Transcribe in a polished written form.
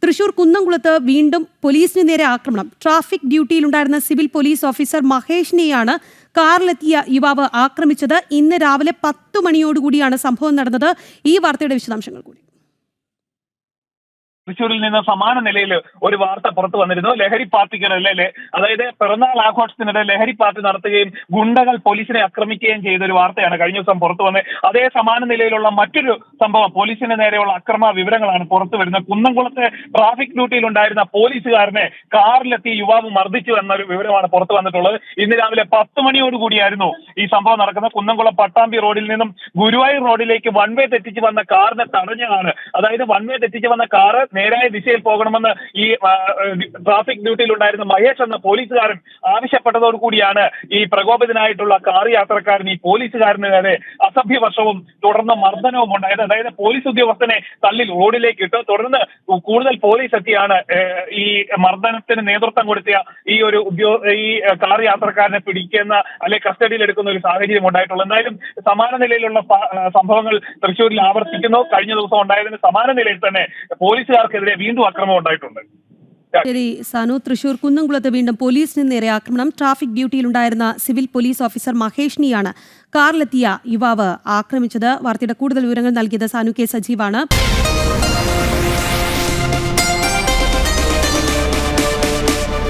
തൃശൂർ കുന്നംകുളത്ത് വീണ്ടും പോലീസിന് നേരെ ആക്രമണം. ട്രാഫിക് ഡ്യൂട്ടിയിലുണ്ടായിരുന്ന സിവിൽ പോലീസ് ഓഫീസർ മഹേഷിനെയാണ് കാറിലെത്തിയ യുവാവ് ആക്രമിച്ചത്. ഇന്ന് രാവിലെ 10 മണിയോടുകൂടിയാണ് സംഭവം നടന്നത്. ഈ വാർത്തയുടെ വിശദാംശങ്ങൾ കൂടി. തൃശ്ശൂരിൽ നിന്ന് സമാന നിലയിൽ ഒരു വാർത്ത പുറത്തു വന്നിരുന്നു. ലഹരി പാർട്ടിക്കിടയിലെ, അതായത് പിറന്നാൾ ആഘോഷത്തിനിടെ ലഹരി പാർട്ടി നടത്തുകയും ഗുണ്ടകൾ പോലീസിനെ ആക്രമിക്കുകയും ചെയ്ത ഒരു വാർത്തയാണ് കഴിഞ്ഞ ദിവസം പുറത്തു വന്നത്. അതേ സമാന നിലയിലുള്ള മറ്റൊരു സംഭവം, പോലീസിന് നേരെയുള്ള അക്രമ വിവരങ്ങളാണ് പുറത്തു വരുന്നത്. കുന്നംകുളത്തെ ട്രാഫിക് ഡ്യൂട്ടിയിലുണ്ടായിരുന്ന പോലീസുകാരനെ കാറിലെത്തി യുവാവ് മർദ്ദിച്ചു എന്നൊരു വിവരമാണ് പുറത്തു വന്നിട്ടുള്ളത്. ഇന്ന് രാവിലെ 10 മണിയോടുകൂടിയായിരുന്നു ഈ സംഭവം നടക്കുന്നത്. കുന്നംകുളം പട്ടാമ്പി റോഡിൽ നിന്നും ഗുരുവായൂർ റോഡിലേക്ക് വൺ വേ തെറ്റിച്ച് വന്ന കാറിനെ തടഞ്ഞതാണ്. അതായത് വൺ വേ തെറ്റിച്ച് വന്ന കാറ് നേരായ ദിശയിൽ പോകണമെന്ന് ഈ ട്രാഫിക് ഡ്യൂട്ടിയിൽ ഉണ്ടായിരുന്ന മഹേഷ് എന്ന പോലീസുകാരൻ ആവശ്യപ്പെട്ടതോടുകൂടിയാണ് ഈ പ്രകോപിതനായിട്ടുള്ള കാർ യാത്രക്കാരൻ ഈ പോലീസുകാരന് നേരെ അസഭ്യവർഷവും തുടർന്ന് മർദ്ദനവും ഉണ്ടായത്. അതായത് പോലീസ് ഉദ്യോഗസ്ഥനെ തള്ളി റോഡിലേക്ക് ഇട്ടു. തുടർന്ന് കൂടുതൽ പോലീസ് എത്തിയാണ് ഈ മർദ്ദനത്തിന് നേതൃത്വം കൊടുത്തിയ ഈ കാർ യാത്രക്കാരനെ പിടിക്കുന്ന അല്ലെ കസ്റ്റഡിയിൽ എടുക്കുന്ന ഒരു സാഹചര്യം ഉണ്ടായിട്ടുള്ളത്. എന്തായാലും സമാന നിലയിലുള്ള സംഭവങ്ങൾ തൃശ്ശൂരിൽ ആവർത്തിക്കുന്നു. കഴിഞ്ഞ ദിവസം ഉണ്ടായതിന് സമാന നിലയിൽ തന്നെ പോലീസുകാർക്കെതിരെ വീണ്ടും ആക്രമണം ഉണ്ടായിട്ടുണ്ട്. ശരി സാനു, തൃശൂർ കുന്നംകുളത്ത് വീണ്ടും പോലീസിന് നേരെ ആക്രമണം. ട്രാഫിക് ഡ്യൂട്ടിയിലുണ്ടായിരുന്ന സിവിൽ പോലീസ് ഓഫീസർ മഹേഷിനെയാണ് കാറിലെത്തിയ യുവാവ് ആക്രമിച്ചത്. വാർത്തയുടെ കൂടുതൽ വിവരങ്ങൾ നൽകിയത് സാനു കെ സജീവാണ്.